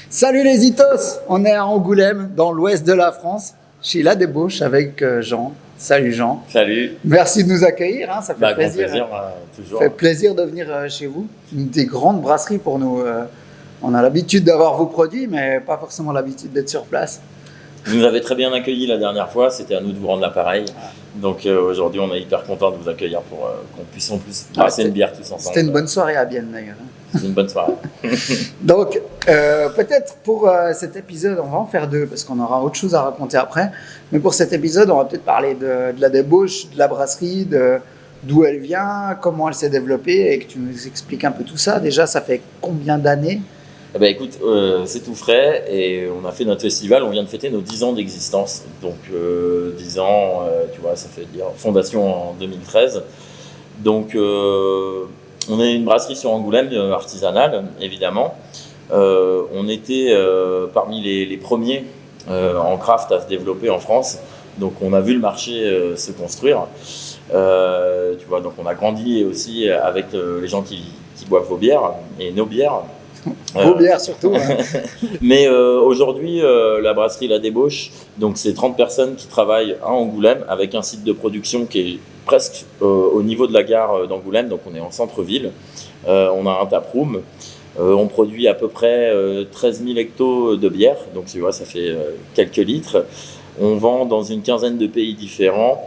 Salut les Itos, on est à Angoulême, dans l'ouest de la France, chez La Débauche avec Jean. Salut Jean. Salut. Merci de nous accueillir, ça fait plaisir. Toujours. Ça fait plaisir de venir chez vous. Une des grandes brasseries pour nous. On a l'habitude d'avoir vos produits, mais pas forcément l'habitude d'être sur place. Vous nous avez très bien accueillis la dernière fois, c'était à nous de vous rendre l'appareil. Donc aujourd'hui, on est hyper content de vous accueillir pour qu'on puisse en plus brasser une bière tous ensemble. C'était une bonne soirée à Bienne d'ailleurs. C'était une bonne soirée. Donc, peut-être pour cet épisode, on va en faire deux parce qu'on aura autre chose à raconter après. Mais pour cet épisode, on va peut-être parler de la débauche, de la brasserie, d'où elle vient, comment elle s'est développée et que tu nous expliques un peu tout ça. Déjà, ça fait combien d'années ? Eh ben, écoute, c'est tout frais et on a fait notre festival, on vient de fêter nos 10 ans d'existence. Donc 10 ans, tu vois, ça fait dire fondation en 2013. Donc on est une brasserie sur Angoulême, artisanale, évidemment. On était parmi les premiers en craft à se développer en France. Donc on a vu le marché se construire. Tu vois, donc on a grandi aussi avec les gens qui boivent vos bières et nos bières. Vos bières surtout. Hein. Mais aujourd'hui, la brasserie La Débauche, donc c'est 30 personnes qui travaillent à Angoulême avec un site de production qui est presque au niveau de la gare d'Angoulême, donc on est en centre-ville. On a un taproom. On produit à peu près 13 000 hectos de bière, donc tu vois, ça fait quelques litres. On vend dans une quinzaine de pays différents.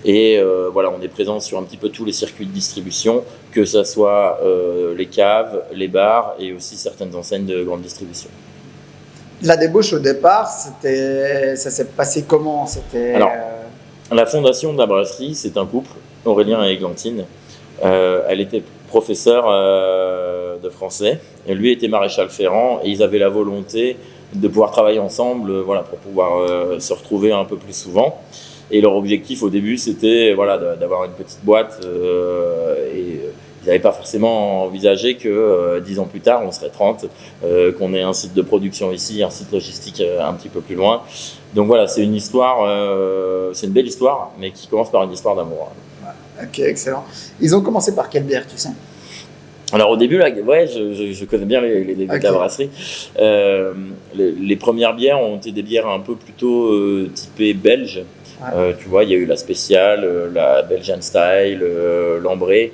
Et voilà, on est présent sur un petit peu tous les circuits de distribution, que ce soit les caves, les bars et aussi certaines enseignes de grande distribution. La débauche au départ, ça s'est passé comment ? Alors, la fondation de la brasserie, c'est un couple, Aurélien et Églantine. Elle était professeure de français, et lui était maréchal ferrant, et ils avaient la volonté de pouvoir travailler ensemble, voilà, pour pouvoir se retrouver un peu plus souvent. Et leur objectif au début, c'était voilà, d'avoir une petite boîte et ils n'avaient pas forcément envisagé que 10 ans plus tard, on serait 30, qu'on ait un site de production ici, un site logistique un petit peu plus loin. Donc voilà, c'est une histoire, c'est une belle histoire, mais qui commence par une histoire d'amour. Ok, excellent. Ils ont commencé par quelle bière, tu sais ? Alors au début, là, ouais, je connais bien les débuts de la brasserie. Les premières bières ont été des bières un peu plutôt typées belges. Tu vois, il y a eu la spéciale, la Belgian Style, l'ambrée.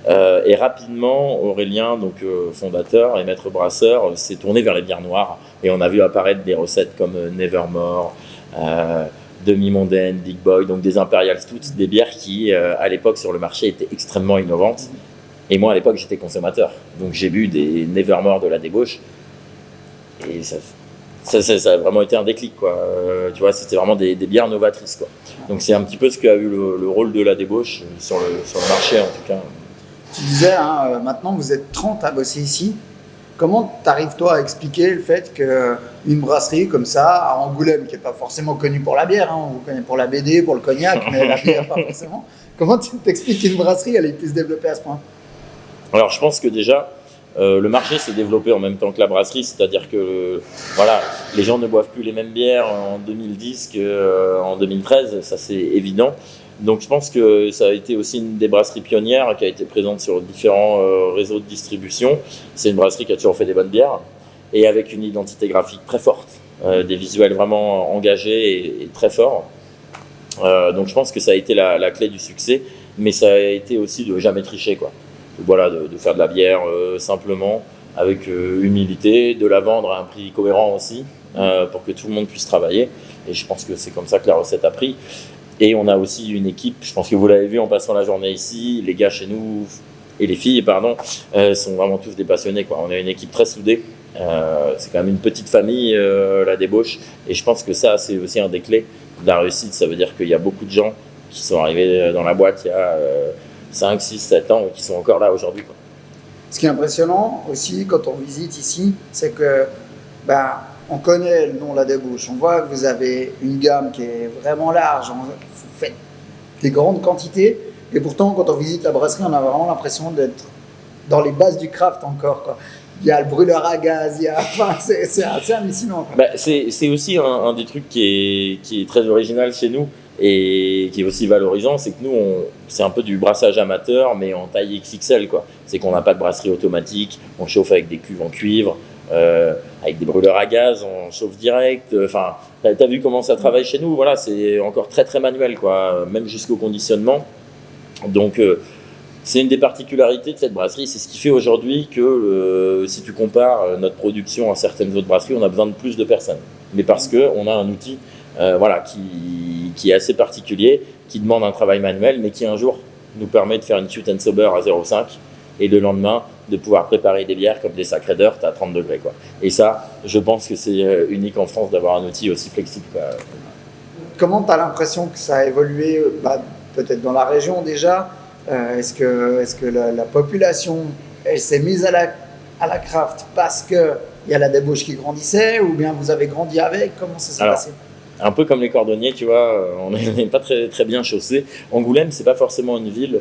Et rapidement, Aurélien, donc fondateur et maître brasseur, s'est tourné vers les bières noires. Et on a vu apparaître des recettes comme Nevermore, Demi-Mondaine, Big Boy, donc des Imperial Stouts, des bières qui, à l'époque, sur le marché, étaient extrêmement innovantes. Et moi, à l'époque, j'étais consommateur. Donc j'ai bu des Nevermore de La Débauche. Et ça a vraiment été un déclic, quoi. Tu vois, c'était vraiment des bières novatrices, quoi. Donc c'est un petit peu ce qu'a eu le rôle de La Débauche sur le marché, en tout cas. Tu disais, maintenant vous êtes 30 à bosser ici. Comment t'arrives toi à expliquer le fait qu'une brasserie comme ça, à Angoulême, qui n'est pas forcément connue pour la bière, on vous connaît pour la BD, pour le cognac, mais la bière pas forcément. Comment tu t'expliques qu'une brasserie elle ait pu se développer à ce point ? Alors je pense que déjà, le marché s'est développé en même temps que la brasserie, c'est-à-dire que voilà, les gens ne boivent plus les mêmes bières en 2010 qu'en 2013, ça c'est évident. Donc je pense que ça a été aussi une des brasseries pionnières qui a été présente sur différents réseaux de distribution. C'est une brasserie qui a toujours fait des bonnes bières et avec une identité graphique très forte, des visuels vraiment engagés et très forts. Donc je pense que ça a été la clé du succès, mais ça a été aussi de jamais tricher, quoi. Voilà, de faire de la bière simplement, avec humilité, de la vendre à un prix cohérent aussi, pour que tout le monde puisse travailler. Et je pense que c'est comme ça que la recette a pris. Et on a aussi une équipe, je pense que vous l'avez vu en passant la journée ici, les gars chez nous, et les filles, pardon, sont vraiment tous des passionnés, quoi. On a une équipe très soudée. C'est quand même une petite famille, La Débauche. Et je pense que ça, c'est aussi un des clés de la réussite. Ça veut dire qu'il y a beaucoup de gens qui sont arrivés dans la boîte il y a 5, 6, 7 ans et qui sont encore là aujourd'hui, quoi. Ce qui est impressionnant aussi quand on visite ici, c'est que on connaît le nom La Débauche. On voit que vous avez une gamme qui est vraiment large. Vous faites des grandes quantités. Et pourtant, quand on visite la brasserie, on a vraiment l'impression d'être dans les bases du craft encore, quoi. Il y a le brûleur à gaz, c'est assez hallucinant, quoi. C'est aussi un des trucs qui est très original chez nous et qui est aussi valorisant, c'est que nous, c'est un peu du brassage amateur, mais en taille XXL, quoi. C'est qu'on n'a pas de brasserie automatique, on chauffe avec des cuves en cuivre. avec des brûleurs à gaz, on chauffe direct. Enfin, t'as vu comment ça travaille chez nous. Voilà, c'est encore très très manuel, quoi, même jusqu'au conditionnement. Donc, c'est une des particularités de cette brasserie. C'est ce qui fait aujourd'hui que si tu compares notre production à certaines autres brasseries, on a besoin de plus de personnes. Mais parce qu'on a un outil voilà, qui est assez particulier, qui demande un travail manuel, mais qui un jour nous permet de faire une cute and sober à 0,5 et le lendemain de pouvoir préparer des bières comme des Sacré d'Heure à 30 degrés, quoi. Et ça, je pense que c'est unique en France d'avoir un outil aussi flexible, quoi. Comment tu as l'impression que ça a évolué, peut-être dans la région déjà? Est-ce que la population elle s'est mise à la craft parce qu'il y a la débauche qui grandissait, ou bien vous avez grandi avec? Comment ça s'est passé? Un peu comme les cordonniers, tu vois, on n'est pas très, très bien chaussé. Angoulême, c'est pas forcément une ville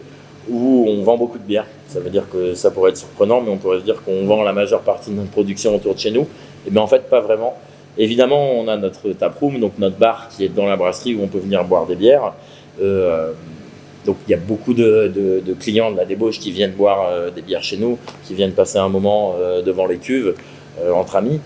où on vend beaucoup de bière. Ça veut dire que ça pourrait être surprenant, mais on pourrait se dire qu'on vend la majeure partie de notre production autour de chez nous. Et bien en fait, pas vraiment. Évidemment, on a notre taproom, donc notre bar qui est dans la brasserie où on peut venir boire des bières. Donc il y a beaucoup de clients de la débauche qui viennent boire des bières chez nous, qui viennent passer un moment devant les cuves entre amis.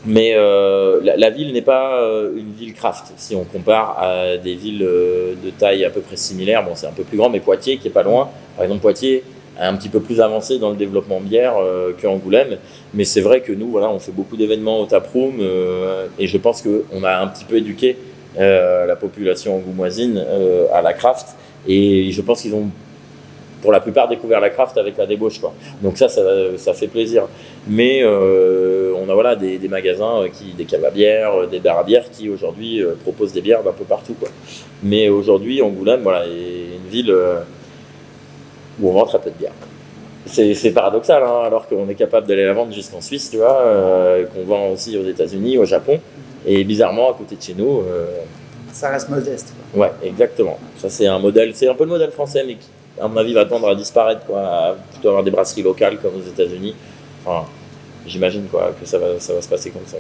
Mais la ville n'est pas une ville craft si on compare à des villes de taille à peu près similaire. Bon, c'est un peu plus grand, mais Poitiers qui est pas loin. Par exemple, Poitiers est un petit peu plus avancé dans le développement bière qu'Angoulême. Mais c'est vrai que nous, voilà, on fait beaucoup d'événements au taproom et je pense qu'on a un petit peu éduqué la population angoumoisine à la craft. Et je pense qu'ils ont pour la plupart découvert la craft avec la débauche, quoi. Donc ça fait plaisir. Mais on a voilà, des magasins, des caves à bière, des bars à bière qui aujourd'hui proposent des bières d'un peu partout, quoi. Mais aujourd'hui, Angoulême voilà, est une ville où on vend très peu de bière. C'est paradoxal, hein, alors qu'on est capable d'aller la vendre jusqu'en Suisse, tu vois, qu'on vend aussi aux États-Unis, au Japon. Et bizarrement, à côté de chez nous... ça reste modeste, quoi. Ouais, exactement. Ça, c'est un modèle, c'est un peu le modèle français, mais qui, à mon avis, va tendre à disparaître, quoi, à plutôt avoir des brasseries locales comme aux États-Unis. Enfin, j'imagine, quoi, que ça va se passer comme ça.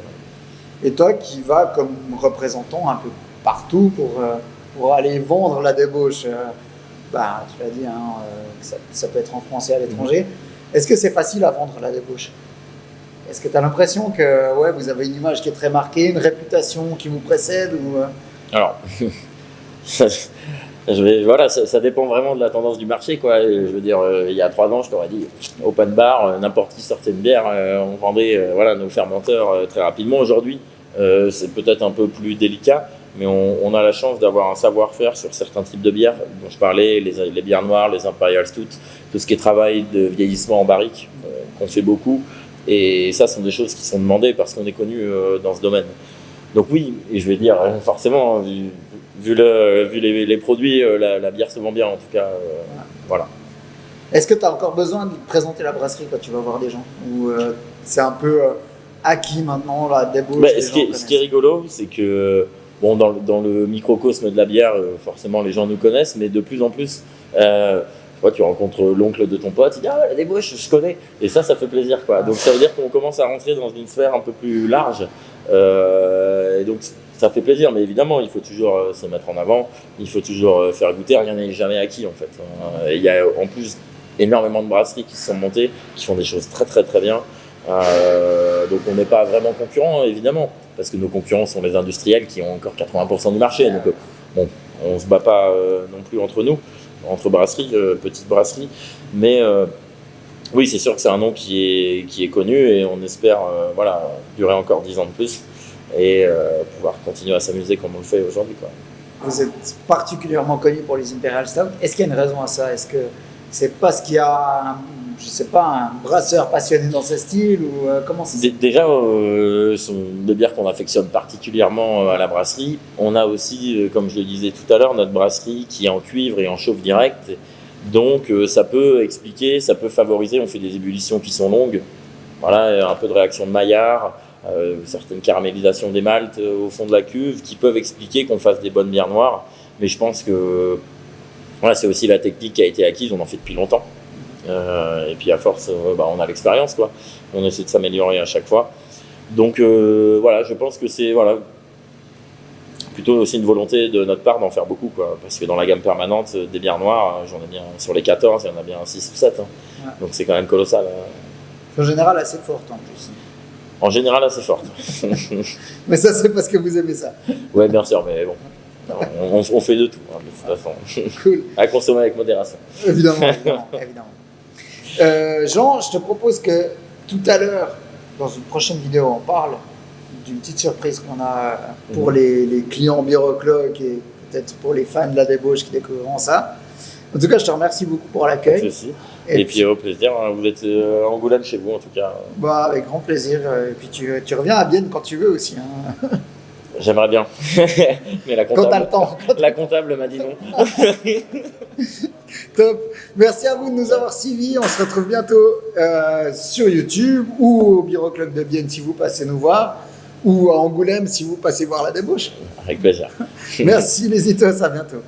Et toi, qui vas comme représentant un peu partout pour aller vendre la débauche, tu l'as dit, hein, ça peut être en France et à l'étranger. Est-ce que c'est facile à vendre la débauche? Est-ce que tu as l'impression que vous avez une image qui est très marquée, une réputation qui vous précède ou Alors, voilà, ça dépend vraiment de la tendance du marché, quoi. Je veux dire, il y a 3 ans, je t'aurais dit open bar, n'importe qui sortait une bière, on vendait voilà, nos fermenteurs très rapidement. Aujourd'hui, c'est peut-être un peu plus délicat, mais on a la chance d'avoir un savoir-faire sur certains types de bières dont je parlais, les bières noires, les Imperial Stout, tout ce qui est travail de vieillissement en barrique, qu'on fait beaucoup. Et ça, ce sont des choses qui sont demandées parce qu'on est connu dans ce domaine. Donc oui, et je vais dire, forcément, vu les produits, la bière se vend bien en tout cas. Voilà. Est-ce que tu as encore besoin de présenter la brasserie quand tu vas voir des gens? Ou c'est un peu acquis maintenant, la débauche? Ce qui est rigolo, c'est que bon, dans le microcosme de la bière, forcément les gens nous connaissent, mais de plus en plus, tu rencontres l'oncle de ton pote, il dit « Ah, la débauche, je connais !» Et ça fait plaisir, quoi. Donc ça veut dire qu'on commence à rentrer dans une sphère un peu plus large. Et donc ça fait plaisir, mais évidemment, il faut toujours se mettre en avant, il faut toujours faire goûter, rien n'est jamais acquis, en fait. Il y a en plus énormément de brasseries qui se sont montées, qui font des choses très très très bien. Donc on n'est pas vraiment concurrents, évidemment, parce que nos concurrents sont les industriels qui ont encore 80% du marché. Donc bon, on ne se bat pas non plus entre nous, entre brasseries, petites brasseries, mais oui, c'est sûr que c'est un nom qui est connu et on espère durer encore 10 ans de plus et pouvoir continuer à s'amuser comme on le fait aujourd'hui, quoi. Vous êtes particulièrement connu pour les Imperial Stout. est-ce qu'il y a une raison à ça? Est-ce que c'est parce qu'il y a un brasseur passionné dans ce style ou comment ça se fait? Déjà, ce sont des bières qu'on affectionne particulièrement à la brasserie. On a aussi, comme je le disais tout à l'heure, notre brasserie qui est en cuivre et en chauffe direct. Donc ça peut expliquer, ça peut favoriser, on fait des ébullitions qui sont longues, voilà, un peu de réaction de Maillard, certaines caramélisations des maltes au fond de la cuve qui peuvent expliquer qu'on fasse des bonnes bières noires. Mais je pense que voilà, c'est aussi la technique qui a été acquise, on en fait depuis longtemps. Et puis à force, on a l'expérience, quoi. On essaie de s'améliorer à chaque fois. Donc voilà, je pense que c'est plutôt aussi une volonté de notre part d'en faire beaucoup, quoi. Parce que dans la gamme permanente des bières noires, j'en ai bien sur les 14, il y en a bien 6 ou 7. Hein. Ouais. Donc c'est quand même colossal. En général, assez forte en plus. En général, assez forte. Mais ça, c'est parce que vous aimez ça. Ouais, bien sûr, mais bon. On fait de tout, hein, de toute façon. Cool. À consommer avec modération. Évidemment, évidemment. Jean, je te propose que tout à l'heure, dans une prochaine vidéo, on parle d'une petite surprise qu'on a pour les clients BureauClock et peut-être pour les fans de la débauche qui découvriront ça. En tout cas, je te remercie beaucoup pour l'accueil. Et puis au plaisir, hein, vous êtes à Angoulême chez vous en tout cas. Bah, avec grand plaisir. Et puis tu reviens à Bienne quand tu veux aussi. Hein. J'aimerais bien. Mais la quand t'as le temps. La comptable m'a dit non. Top. Merci à vous de nous avoir suivis. On se retrouve bientôt sur YouTube ou au BureauClock de Bienne si vous passez nous voir, ou à Angoulême si vous passez voir la débauche. Avec plaisir. Merci les Itos, à bientôt.